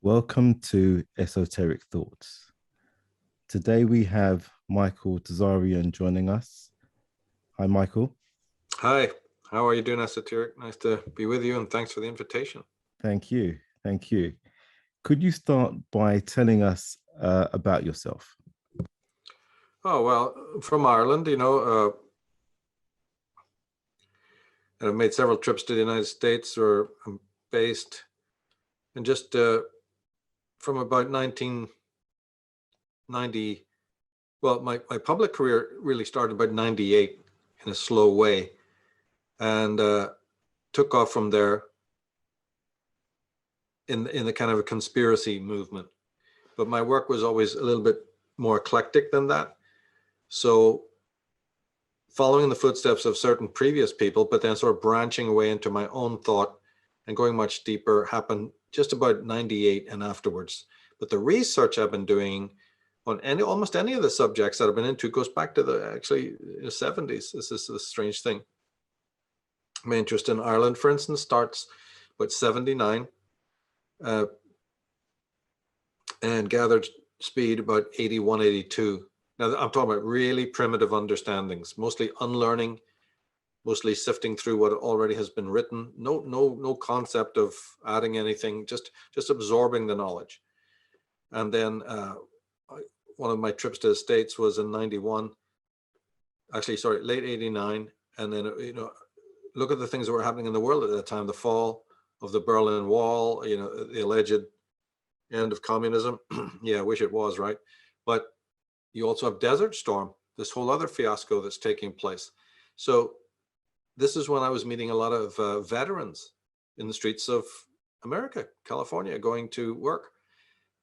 Welcome to Esoteric Thoughts. Today we have Michael Tsarion joining us. Hi, Michael. Hi, how are you doing, Esoteric? Nice to be with you, and thanks for the invitation. Thank you. Thank you. Could you start by telling us about yourself? Oh, well, from Ireland, I've made several trips to the United States where I'm based, and just from about 1990, well, my public career really started about 98 in a slow way, and took off from there in the kind of a conspiracy movement. But my work was always a little bit more eclectic than that. So following in the footsteps of certain previous people, but then sort of branching away into my own thought and going much deeper happened just about 98 and afterwards. But the research I've been doing on almost any of the subjects that I've been into goes back to the 70s. This is a strange thing. My interest in Ireland, for instance, starts about 79 and gathered speed about 81, 82. Now, I'm talking about really primitive understandings, mostly unlearning, mostly sifting through what already has been written. No concept of adding anything, just absorbing the knowledge. And then one of my trips to the States was in 91, late 89. And then, look at the things that were happening in the world at that time, the fall of the Berlin Wall, the alleged end of communism. Yeah, I wish it was, right? But you also have Desert Storm, this whole other fiasco that's taking place. So this is when I was meeting a lot of veterans in the streets of America, California, going to work.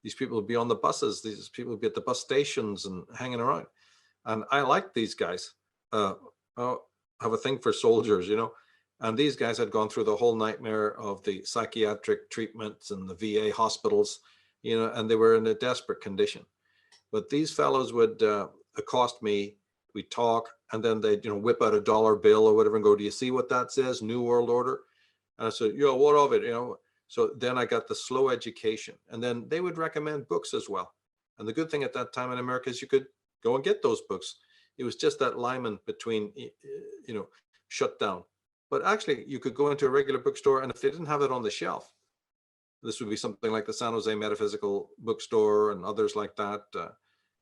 These people would be on the buses. These people would be at the bus stations and hanging around. And I like these guys. I have a thing for soldiers, And these guys had gone through the whole nightmare of the psychiatric treatments and the VA hospitals, and they were in a desperate condition. But these fellows would accost me, we'd talk, and then they'd, whip out a dollar bill or whatever and go, "Do you see what that says? New World Order?" And I said, "Yeah, what of it?" So then I got the slow education. And then they would recommend books as well. And the good thing at that time in America is you could go and get those books. It was just that alignment between, shut down. But actually, you could go into a regular bookstore, and if they didn't have it on the shelf, this would be something like the San Jose Metaphysical Bookstore and others like that.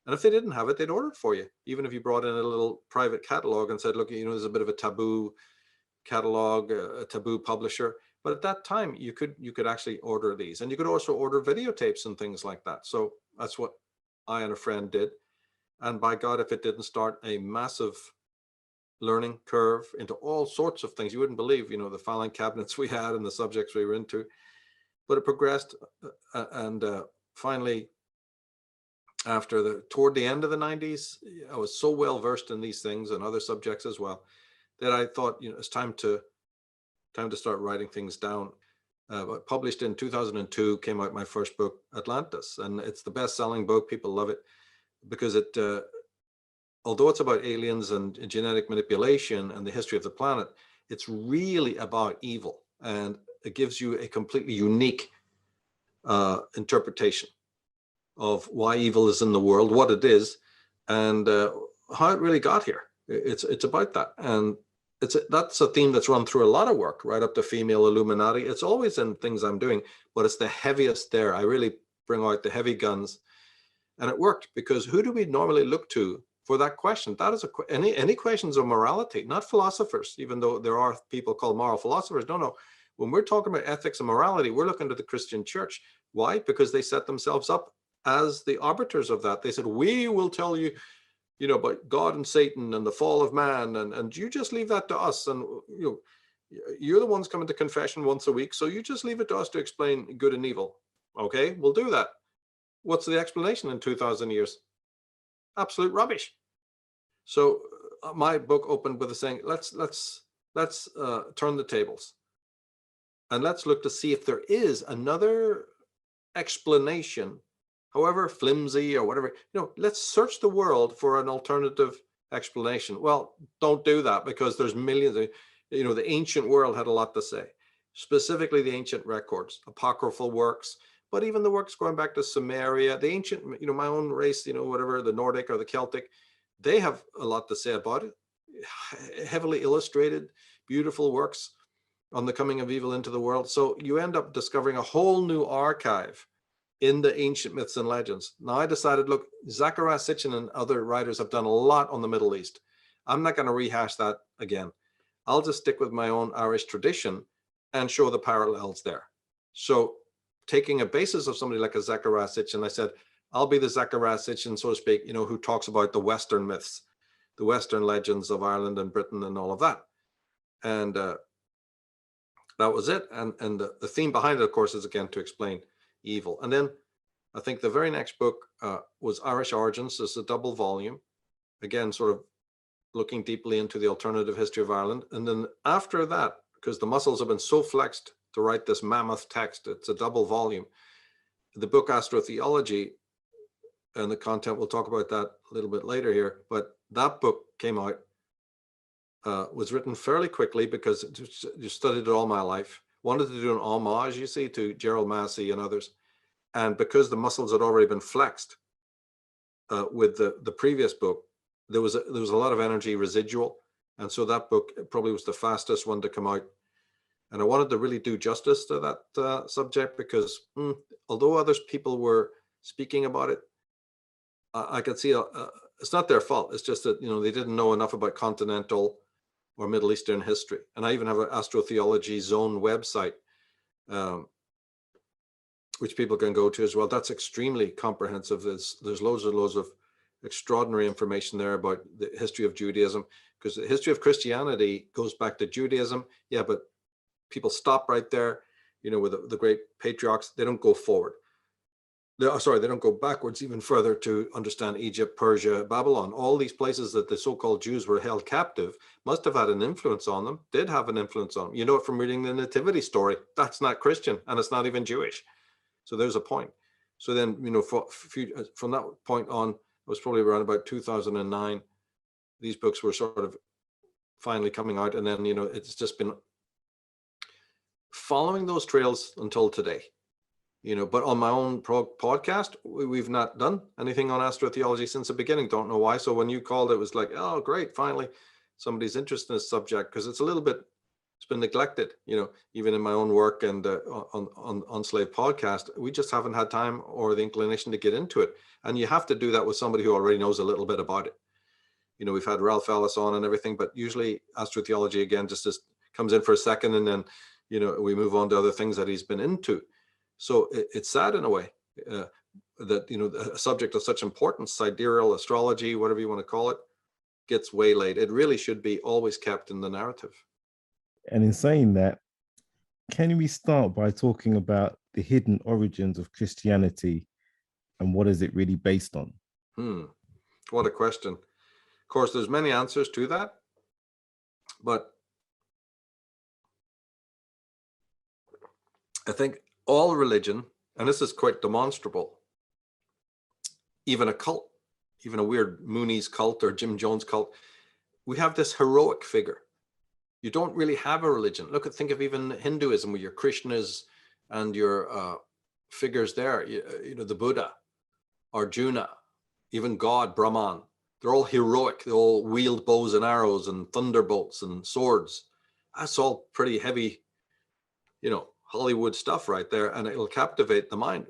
And if they didn't have it, they'd order it for you, even if you brought in a little private catalog and said, "Look, there's a bit of a taboo catalog, a taboo publisher." But at that time, you could actually order these, and you could also order videotapes and things like that. So that's what I and a friend did. And by God, if it didn't start a massive learning curve into all sorts of things, you wouldn't believe, the filing cabinets we had and the subjects we were into. But it progressed, and finally, toward the end of the 90s, I was so well versed in these things and other subjects as well that I thought, it's time to start writing things down. Published in 2002, came out my first book, Atlantis, and it's the best-selling book. People love it because it, although it's about aliens and genetic manipulation and the history of the planet, it's really about evil, and it gives you a completely unique interpretation of why evil is in the world, what it is, and how it really got here. It's about that, and that's a theme that's run through a lot of work, right up to female Illuminati. It's always in things I'm doing, but it's the heaviest there. I really bring out the heavy guns, and it worked because who do we normally look to for that question? That is any questions of morality, not philosophers, even though there are people called moral philosophers. No. When we're talking about ethics and morality, we're looking to the Christian church. Why? Because they set themselves up as the arbiters of that. They said, "We will tell you, about God and Satan and the fall of man, and you just leave that to us. And you're the ones coming to confession once a week, so you just leave it to us to explain good and evil." Okay, we'll do that. What's the explanation in 2,000 years? Absolute rubbish. So my book opened with a saying, let's turn the tables, and let's look to see if there is another explanation, however flimsy or whatever. Let's search the world for an alternative explanation. Well, don't do that, because there's millions of, the ancient world had a lot to say, specifically the ancient records, apocryphal works, but even the works going back to Sumeria, the ancient, my own race, whatever, the Nordic or the Celtic, they have a lot to say about it. Heavily illustrated, beautiful works on the coming of evil into the world. So you end up discovering a whole new archive in the ancient myths and legends. Now I decided, look, Zachariah Sitchin and other writers have done a lot on the Middle East. I'm not going to rehash that again. I'll just stick with my own Irish tradition and show the parallels there. So taking a basis of somebody like a Zachariah Sitchin, I said, I'll be the Zachariah Sitchin, so to speak, who talks about the Western myths, the Western legends of Ireland and Britain and all of that. And that was it. And the theme behind it, of course, is again to explain evil. And then I think the very next book was Irish Origins. It's a double volume, again, sort of looking deeply into the alternative history of Ireland. And then after that, because the muscles have been so flexed to write this mammoth text, it's a double volume, the book Astrotheology, and the content, we'll talk about that a little bit later here, but that book came out, was written fairly quickly because you studied it all my life, wanted to do an homage, you see, to Gerald Massey and others. And because the muscles had already been flexed with the previous book, there was a lot of energy residual. And so that book probably was the fastest one to come out. And I wanted to really do justice to that subject because although other people were speaking about it, I could see it's not their fault. It's just that, they didn't know enough about continental or Middle Eastern history. And I even have an Astrotheology Zone website, which people can go to as well. That's extremely comprehensive. There's loads and loads of extraordinary information there about the history of Judaism, because the history of Christianity goes back to Judaism. Yeah, but people stop right there, with the great patriarchs. They don't go forward. They don't go backwards even further to understand Egypt, Persia, Babylon. All these places that the so-called Jews were held captive must have had an influence on them, did have an influence on them. You know it from reading the Nativity story. That's not Christian, and it's not even Jewish. So there's a point. So then, from that point on, it was probably around about 2009, these books were sort of finally coming out. And then, it's just been following those trails until today. But on my own podcast, we've not done anything on astrotheology since the beginning. Don't know why. So when you called, it was like, oh, great. Finally, somebody's interested in this subject, because it's been neglected, even in my own work and on Slave podcast. We just haven't had time or the inclination to get into it. And you have to do that with somebody who already knows a little bit about it. We've had Ralph Ellis on and everything, but usually astrotheology, again, just comes in for a second, and then, we move on to other things that he's been into. So it's sad in a way that, a subject of such importance, sidereal astrology, whatever you want to call it, gets waylaid. It really should be always kept in the narrative. And in saying that, can we start by talking about the hidden origins of Christianity and what is it really based on? What a question. Of course, there's many answers to that, but I think all religion, and this is quite demonstrable, even a cult, even a weird Mooney's cult or Jim Jones cult, we have this heroic figure. You don't really have a religion. Think of even Hinduism, with your Krishnas and your figures there, the Buddha, Arjuna, even God, Brahman. They're all heroic. They all wield bows and arrows and thunderbolts and swords. That's all pretty heavy, Hollywood stuff right there, and it'll captivate the mind.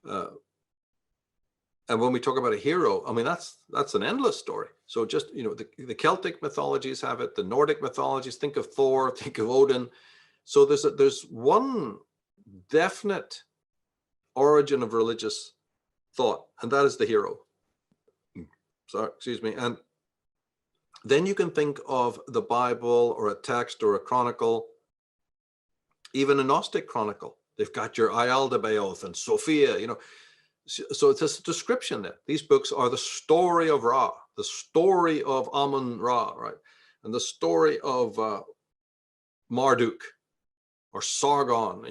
And when we talk about a hero, I mean, that's an endless story. So just, the Celtic mythologies have it, the Nordic mythologies, think of Thor, think of Odin. So there's one definite origin of religious thought, and that is the hero. Sorry, excuse me. And then you can think of the Bible or a text or a chronicle, even a Gnostic chronicle. They've got your Ialdabaoth and Sophia, So it's a description that these books are the story of Ra, the story of Amun-Ra, right? And the story of Marduk or Sargon,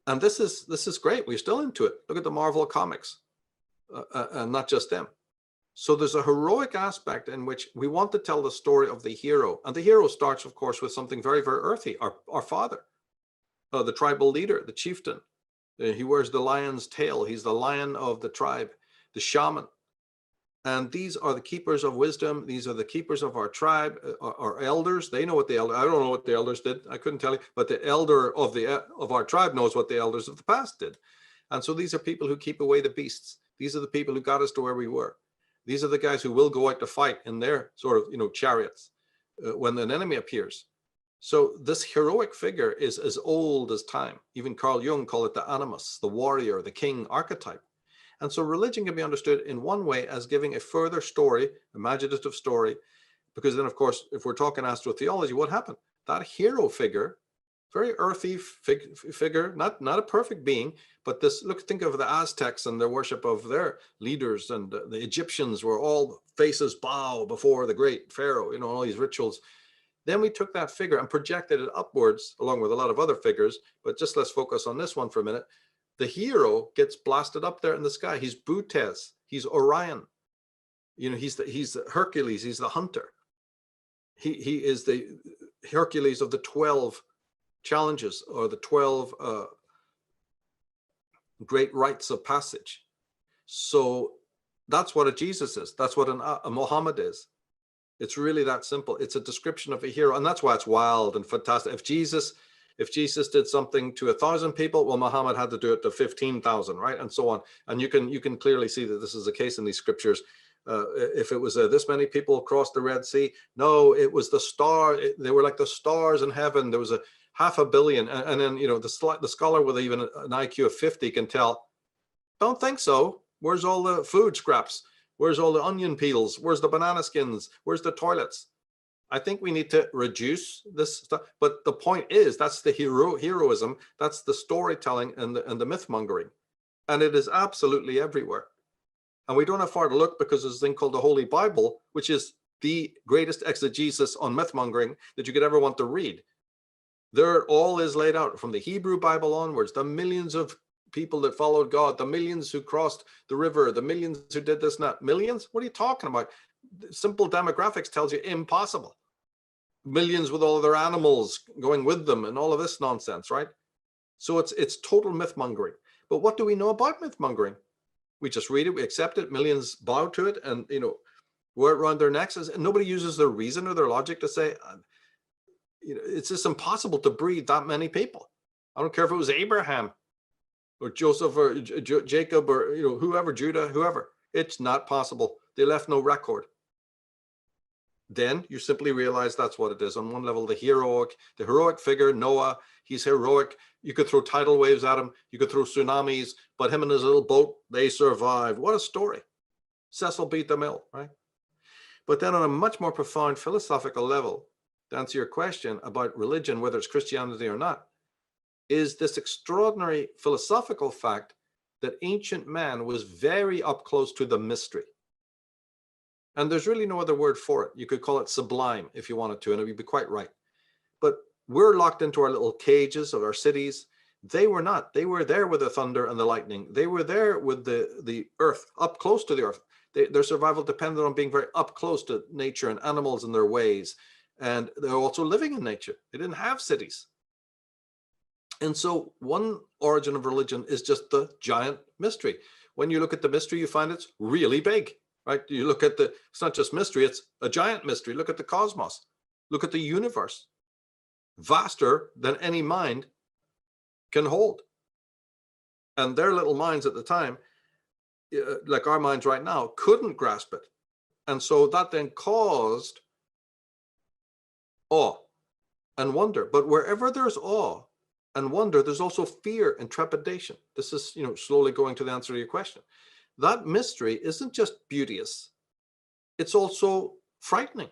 And this is great. We're still into it. Look at the Marvel comics, and not just them. So there's a heroic aspect in which we want to tell the story of the hero. And the hero starts, of course, with something very, very earthy, our father, the tribal leader, the chieftain, He wears the lion's tail. He's the lion of the tribe, the shaman. And these are the keepers of wisdom. These are the keepers of our tribe, our elders. They know what the elder. I don't know what the elders did. I couldn't tell you, but the elder of our tribe knows what the elders of the past did. And so these are people who keep away the beasts. These are the people who got us to where we were. These are the guys who will go out to fight in their sort of, chariots when an enemy appears. So this heroic figure is as old as time. Even Carl Jung called it the animus, the warrior, the king archetype. And so religion can be understood in one way as giving a further story, imaginative story, because then, of course, if we're talking astrotheology, what happened? That hero figure, very earthy figure, not a perfect being, but this, think of the Aztecs and their worship of their leaders, and the Egyptians were all faces bow before the great pharaoh, all these rituals. Then we took that figure and projected it upwards along with a lot of other figures, but just let's focus on this one for a minute. The hero gets blasted up there in the sky. He's Butes, he's Orion. He's the Hercules, he's the hunter. He is the Hercules of the 12 challenges, or the 12 great rites of passage. So that's what a Jesus is. That's what a Muhammad is. It's really that simple. It's a description of a hero, and that's why it's wild and fantastic. If Jesus did something to 1,000 people, well, Muhammad had to do it to 15,000, right, and so on. And you can clearly see that this is the case in these scriptures. If it was this many people across the Red Sea, no, it was the star. They were like the stars in heaven. There was a 500 million, and then the scholar with even an IQ of 50 can tell. Don't think so. Where's all the food scraps? Where's all the onion peels? Where's the banana skins? Where's the toilets? I think we need to reduce this stuff. But the point is, that's the heroism. That's the storytelling and the myth mongering. And it is absolutely everywhere. And we don't have far to look, because there's a thing called the Holy Bible, which is the greatest exegesis on myth mongering that you could ever want to read. There all is laid out from the Hebrew Bible onwards, the millions of people that followed God, the millions who crossed the river, the millions who did this and that. Millions? What are you talking about? Simple demographics tells you impossible. Millions with all of their animals going with them and all of this nonsense, right? So it's total myth mongering. But what do we know about myth mongering? We just read it, we accept it, millions bow to it, and wear it around their necks. And nobody uses their reason or their logic to say, it's just impossible to breed that many people. I don't care if it was Abraham or Joseph or Jacob or whoever, Judah, whoever. It's not possible. They left no record. Then you simply realize that's what it is. On one level, the heroic figure, Noah, he's heroic. You could throw tidal waves at him. You could throw tsunamis, but him and his little boat, they survived. What a story. Cecil beat the mill, right? But then on a much more profound philosophical level, to answer your question about religion, whether it's Christianity or not, is this extraordinary philosophical fact that ancient man was very up close to the mystery. And there's really no other word for it. You could call it sublime if you wanted to, and it would be quite right. But we're locked into our little cages of our cities. They were not. They were there with the thunder and the lightning. They were there with the earth, up close to the earth. Their survival depended on being very up close to nature and animals and their ways. And they're also living in nature. They didn't have cities. And so one origin of religion is just the giant mystery. When you look at the mystery, you find it's really big, right? You look at it's not just mystery, it's a giant mystery. Look at the cosmos. Look at the universe. Vaster than any mind can hold. And their little minds at the time, like our minds right now, couldn't grasp it. And so that then caused awe and wonder. But wherever there's awe and wonder, there's also fear and trepidation. This is, slowly going to the answer to your question. That mystery isn't just beauteous. It's also frightening.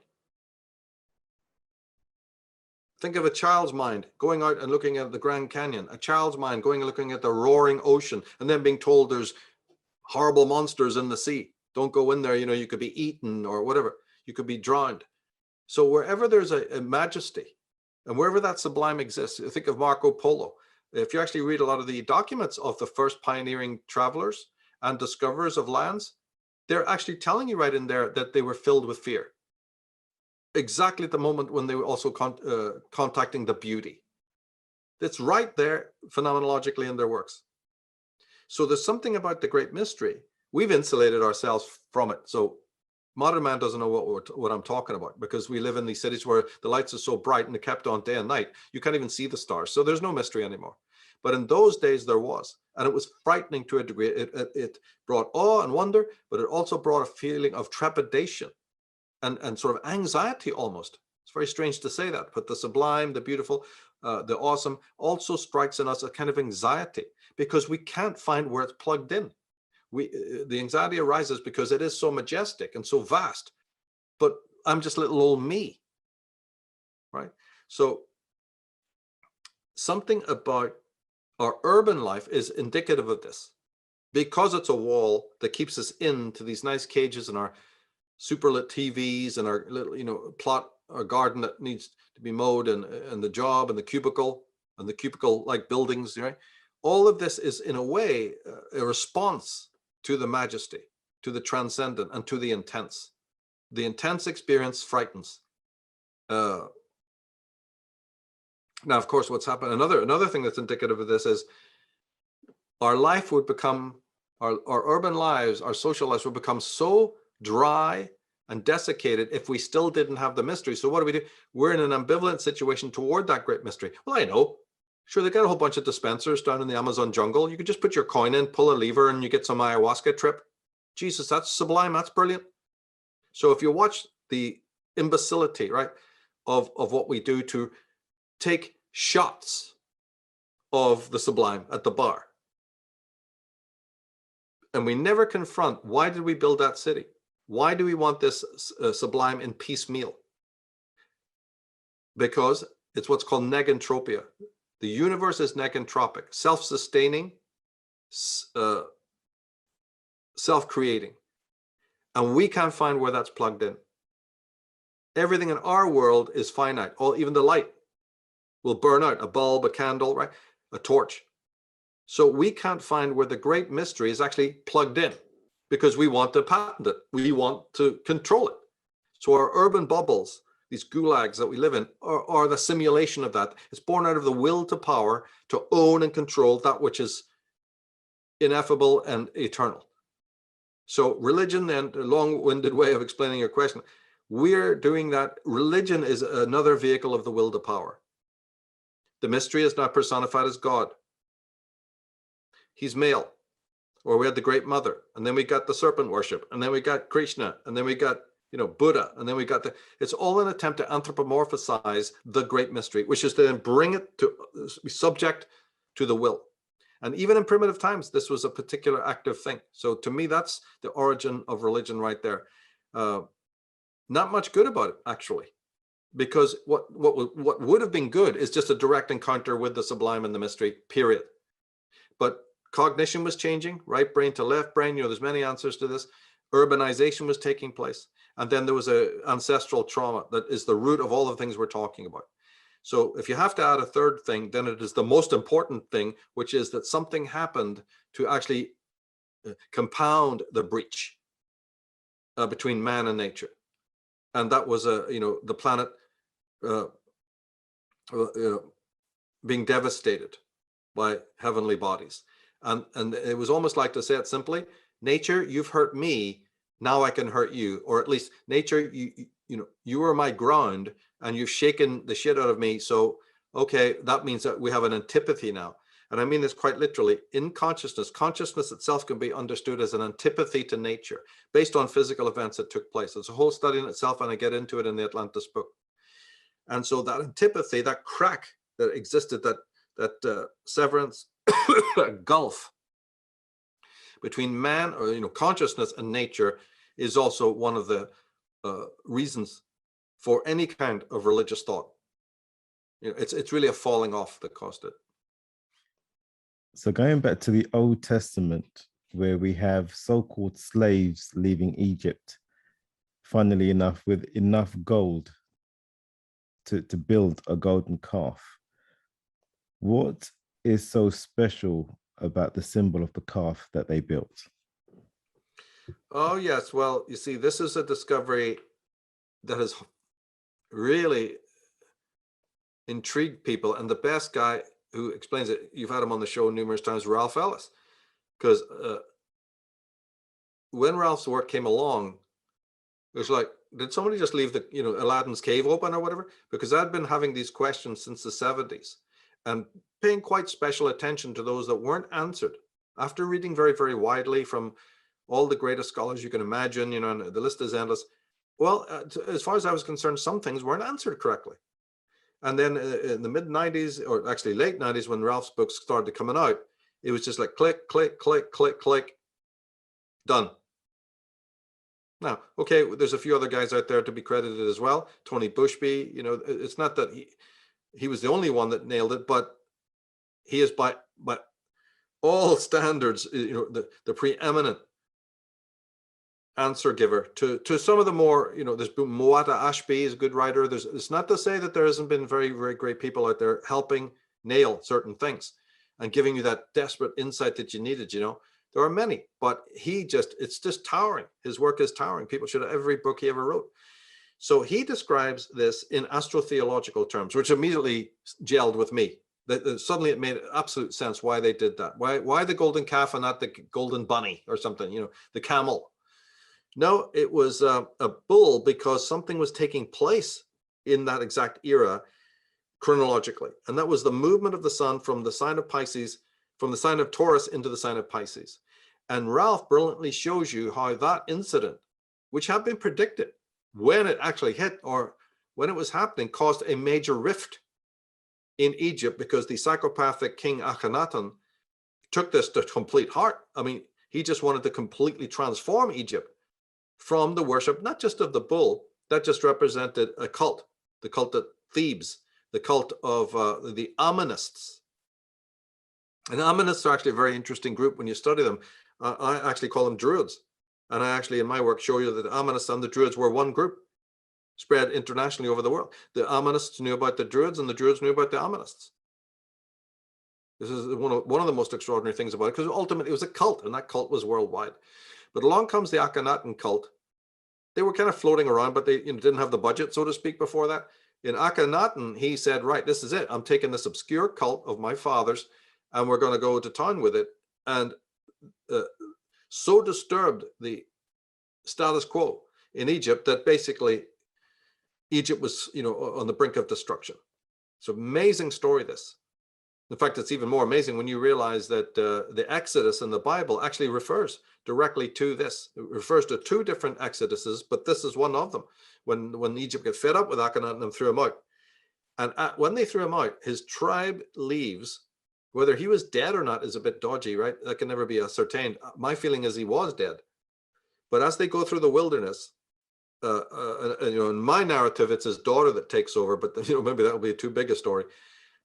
Think of a child's mind going out and looking at the Grand Canyon, a child's mind going and looking at the roaring ocean, and then being told there's horrible monsters in the sea. Don't go in there, you could be eaten or whatever. You could be drowned. So wherever there's a majesty, and wherever that sublime exists, think of Marco Polo. If you actually read a lot of the documents of the first pioneering travelers and discoverers of lands, they're actually telling you right in there that they were filled with fear. Exactly at the moment when they were also contacting the beauty. It's right there phenomenologically in their works. So there's something about the great mystery. We've insulated ourselves from it. So modern man doesn't know what I'm talking about, because we live in these cities where the lights are so bright and they're kept on day and night, you can't even see the stars. So there's no mystery anymore. But in those days there was, and it was frightening to a degree. It brought awe and wonder, but it also brought a feeling of trepidation and sort of anxiety almost. It's very strange to say that, but the sublime, the beautiful, the awesome also strikes in us a kind of anxiety, because we can't find where it's plugged in. The anxiety arises because it is so majestic and so vast, but I'm just little old me, right? So something about our urban life is indicative of this, because it's a wall that keeps us into these nice cages and our super lit TVs and our little, plot or garden that needs to be mowed, and the job and the cubicle like buildings, right? All of this is in a way a response to the majesty, to the transcendent, and to the intense. The intense experience frightens. Now, of course, what's happened, another thing that's indicative of this is our life would become, our urban lives, our social lives would become so dry and desiccated if we still didn't have the mystery. So what do? We're in an ambivalent situation toward that great mystery. Well, I know. Sure, they got a whole bunch of dispensers down in the Amazon jungle. You could just put your coin in, pull a lever, and you get some ayahuasca trip. Jesus, that's sublime. That's brilliant. So if you watch the imbecility, right, of what we do to take shots of the sublime at the bar, and we never confront, why did we build that city? Why do we want this sublime in piecemeal? Because it's what's called negentropia. The universe is negentropic, self-sustaining, self-creating. And we can't find where that's plugged in. Everything in our world is finite. Even the light will burn out, a bulb, a candle, right? A torch. So we can't find where the great mystery is actually plugged in, because we want to patent it. We want to control it. So our urban bubbles, these gulags that we live in, are the simulation of that. It's born out of the will to power to own and control that which is ineffable and eternal. So religion, then, a long-winded way of explaining your question, we're doing that. Religion is another vehicle of the will to power. The mystery is not personified as God. He's male. Or we had the Great Mother, and then we got the serpent worship, and then we got Krishna, and then we got Buddha, and then we got it's all an attempt to anthropomorphize the great mystery, which is to then bring it to be subject to the will. And even in primitive times, this was a particular active thing. So to me, that's the origin of religion right there. Not much good about it, actually, because what would have been good is just a direct encounter with the sublime and the mystery, period. But cognition was changing, right brain to left brain. There's many answers to this. Urbanization was taking place. And then there was an ancestral trauma that is the root of all the things we're talking about. So if you have to add a third thing, then it is the most important thing, which is that something happened to actually compound the breach between man and nature. And that was, the planet being devastated by heavenly bodies. And it was almost like, to say it simply, nature, you've hurt me, now I can hurt you. Or at least, nature, you are my ground and you've shaken the shit out of me. So, okay, that means that we have an antipathy now. And I mean this quite literally. In consciousness itself can be understood as an antipathy to nature based on physical events that took place. It's a whole study in itself, and I get into it in the Atlantis book. And so that antipathy, that crack that existed, that severance, that gulf between man, or consciousness, and nature, is also one of the reasons for any kind of religious thought. It's really a falling off that caused it. So going back to the Old Testament, where we have so-called slaves leaving Egypt, funnily enough, with enough gold to build a golden calf. What is so special about the symbol of the calf that they built? Oh, yes. Well, you see, this is a discovery that has really intrigued people. And the best guy who explains it, you've had him on the show numerous times, Ralph Ellis. because when Ralph's work came along, it was like, did somebody just leave the, Aladdin's cave open or whatever? Because I'd been having these questions since the 70s and paying quite special attention to those that weren't answered. After reading very, very widely from all the greatest scholars you can imagine, and the list is endless. Well, as far as I was concerned, some things weren't answered correctly. And then in the mid 90s, or actually late 90s, when Ralph's books started coming out, it was just like click, click, click, click, click, done. Now, okay, there's a few other guys out there to be credited as well. Tony Bushby, it's not that he was the only one that nailed it, but he is by all standards, the preeminent answer giver to some of the more, there's Moata Ashby is a good writer. It's not to say that there hasn't been very, very great people out there helping nail certain things and giving you that desperate insight that you needed, There are many, but it's just towering. His work is towering. People should have every book he ever wrote. So he describes this in astrotheological terms, which immediately gelled with me. Suddenly it made absolute sense why they did that. Why the golden calf and not the golden bunny or something, the camel. No, it was a bull because something was taking place in that exact era chronologically. And that was the movement of the sun from the sign of Pisces, from the sign of Taurus into the sign of Pisces. And Ralph brilliantly shows you how that incident, which had been predicted when it actually hit or when it was happening, caused a major rift in Egypt because the psychopathic king Akhenaten took this to complete heart. I mean, he just wanted to completely transform Egypt from the worship, not just of the bull, that just represented a cult, the cult of Thebes, the cult of the Amonists. And Amonists are actually a very interesting group when you study them. I actually call them Druids. And I actually, in my work, show you that the Ammonists and the Druids were one group, spread internationally over the world. The Ammonists knew about the Druids, and the Druids knew about the Ammonists. This is one of the most extraordinary things about it, because ultimately it was a cult, and that cult was worldwide. But along comes the Akhenaten cult. They were kind of floating around, but they didn't have the budget, so to speak, before that. In Akhenaten, he said, right, this is it. I'm taking this obscure cult of my fathers, and we're going to go to town with it. And so disturbed the status quo in Egypt that basically Egypt was, on the brink of destruction. It's an amazing story, this. In fact, it's even more amazing when you realize that the Exodus in the Bible actually refers directly to this. It refers to two different Exoduses, but this is one of them. When Egypt got fed up with Akhenaten and threw him out. And when they threw him out, his tribe leaves. Whether he was dead or not is a bit dodgy, right? That can never be ascertained. My feeling is he was dead. But as they go through the wilderness, in my narrative, it's his daughter that takes over, but maybe that will be too big a story.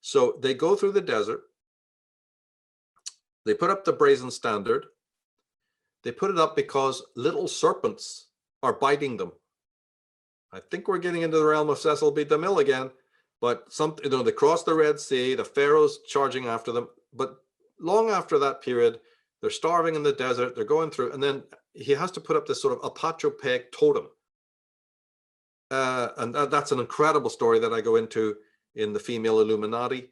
So they go through the desert. They put up the brazen standard. They put it up because little serpents are biting them. I think we're getting into the realm of Cecil B. DeMille again, but they cross the Red Sea, the Pharaoh's charging after them. But long after that period, they're starving in the desert, they're going through, and then he has to put up this sort of apotropaic totem. And that's an incredible story that I go into in the Female Illuminati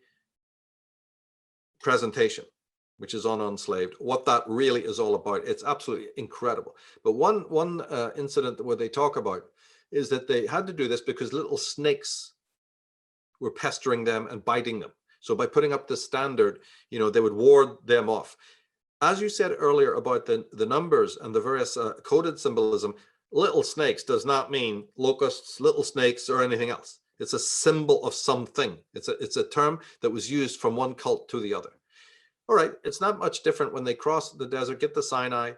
presentation, which is on Unslaved, what that really is all about. It's absolutely incredible. But one incident where they talk about is that they had to do this because little snakes were pestering them and biting them. So by putting up the standard, they would ward them off. As you said earlier about the numbers and the various coded symbolism, little snakes does not mean locusts, little snakes, or anything else. It's a symbol of something. It's a term that was used from one cult to the other. All right, it's not much different when they cross the desert, get to Sinai.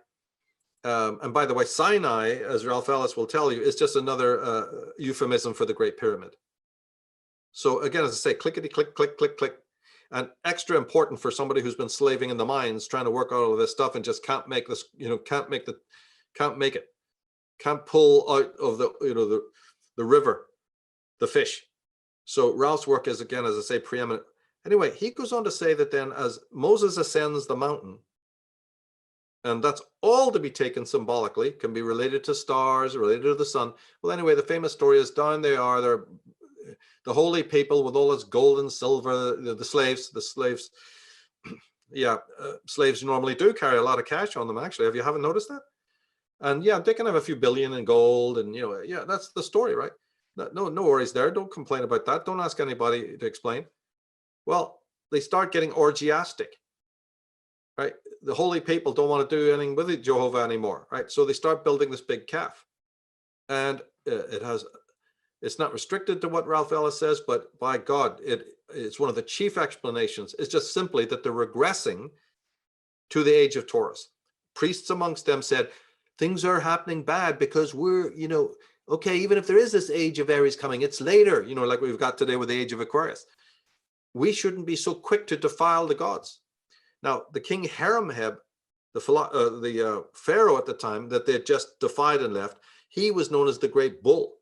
And by the way, Sinai, as Ralph Ellis will tell you, is just another euphemism for the Great Pyramid. So again, as I say, clickety click, click, click, click. And extra important for somebody who's been slaving in the mines, trying to work out all of this stuff and just can't make this, can't make it, can't pull out of the river, the fish. So Ralph's work is, again, as I say, preeminent. Anyway, he goes on to say that then as Moses ascends the mountain, and that's all to be taken symbolically, can be related to stars, related to the sun. Well, anyway, the famous story is down they are, they're the holy people with all this gold and silver, the slaves, Yeah, slaves normally do carry a lot of cash on them, actually. Have you haven't noticed that? And yeah, they can have a few billion in gold, and yeah, that's the story, right? No worries there. Don't complain about that. Don't ask anybody to explain. Well, they start getting orgiastic, right? The holy people don't want to do anything with Jehovah anymore, right? So they start building this big calf, and it's not restricted to what Ralph Ellis says, but by God, it's one of the chief explanations. It's just simply that they're regressing to the age of Taurus. Priests amongst them said, things are happening bad because we're, okay, even if there is this age of Aries coming, it's later, like we've got today with the age of Aquarius. We shouldn't be so quick to defile the gods. Now, the king Haremheb, the pharaoh at the time that they had just defied and left, he was known as the Great Bull.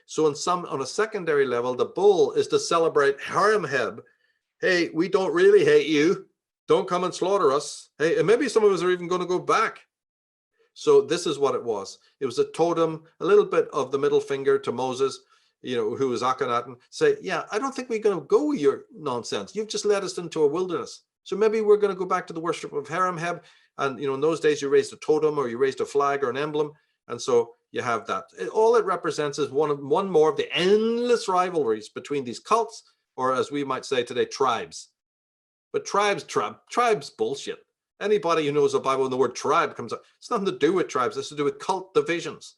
So on a secondary level, the bull is to celebrate Haremheb. Hey, we don't really hate you. Don't come and slaughter us. Hey, and maybe some of us are even going to go back. So this is what it was. It was a totem, a little bit of the middle finger to Moses, who was Akhenaten. Say, yeah, I don't think we're going to go with your nonsense. You've just led us into a wilderness. So maybe we're going to go back to the worship of Haremheb. And, in those days, you raised a totem or you raised a flag or an emblem. And so you have that. All it represents is one more of the endless rivalries between these cults, or as we might say today, tribes. But tribes bullshit. Anybody who knows the Bible and the word tribe comes up, it's nothing to do with tribes. It's to do with cult divisions.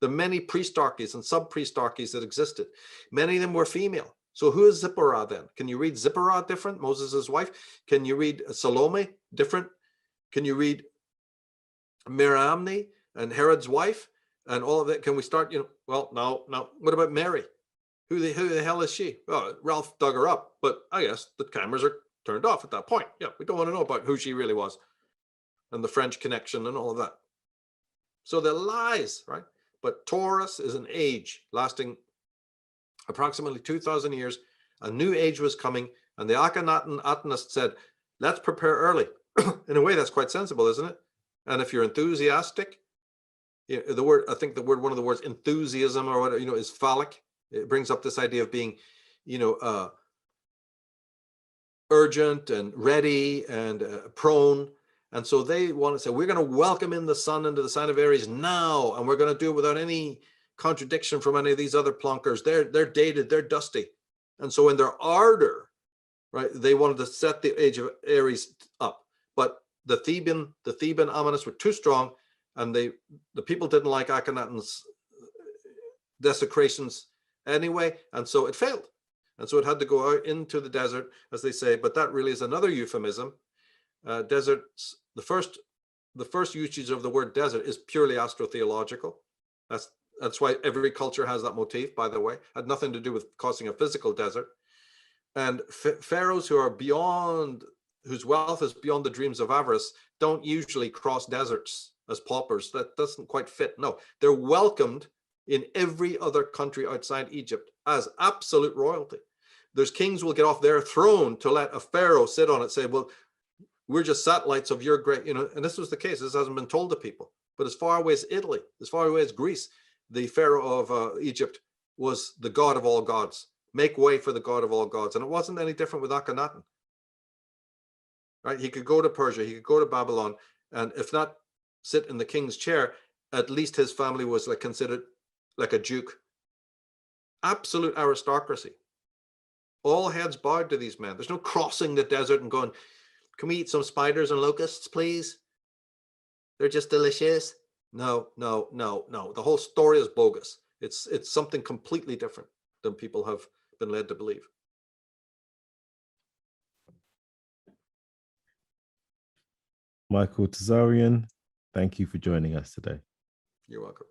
The many priestarchies and sub-priestarchies that existed. Many of them were female. So who is Zipporah then? Can you read Zipporah different, Moses' wife? Can you read Salome different? Can you read Miriamne and Herod's wife and all of that? Can we start, well, no. What about Mary? Who the hell is she? Well, Ralph dug her up, but I guess the cameras are turned off at that point. Yeah, we don't want to know about who she really was and the French connection and all of that. So they're lies, right? But Taurus is an age lasting approximately 2,000 years. A new age was coming, and the Akhenaten Atenists said, let's prepare early. In a way, that's quite sensible, isn't it? And if you're enthusiastic, one of the words enthusiasm or whatever, is phallic. It brings up this idea of being, urgent and ready and prone. And so they want to say, we're going to welcome in the sun into the sign of Aries now, and we're going to do it without any contradiction from any of these other plonkers. They're dated, they're dusty. And so in their ardor, right, they wanted to set the age of Aries up. But the Theban Ammonists were too strong, and the people didn't like Akhenaten's desecrations anyway, and so it failed. And so it had to go out into the desert, as they say, but that really is another euphemism. Deserts, the first usage of the word desert is purely astrotheological. That's why every culture has that motif, by the way. It had nothing to do with causing a physical desert. And pharaohs who are whose wealth is beyond the dreams of avarice, don't usually cross deserts as paupers. That doesn't quite fit. No, they're welcomed in every other country outside Egypt as absolute royalty. There's kings will get off their throne to let a pharaoh sit on it, say, well, we're just satellites of your great, and this was the case. This hasn't been told to people. But as far away as Italy, as far away as Greece, the pharaoh of Egypt was the god of all gods. Make way for the god of all gods. And it wasn't any different with Akhenaten. Right? He could go to Persia, he could go to Babylon, and if not sit in the king's chair, at least his family was considered like a duke. Absolute aristocracy. All heads bowed to these men. There's no crossing the desert and going, can we eat some spiders and locusts, please? They're just delicious. No. The whole story is bogus. It's something completely different than people have been led to believe. Michael Tsarion, thank you for joining us today. You're welcome.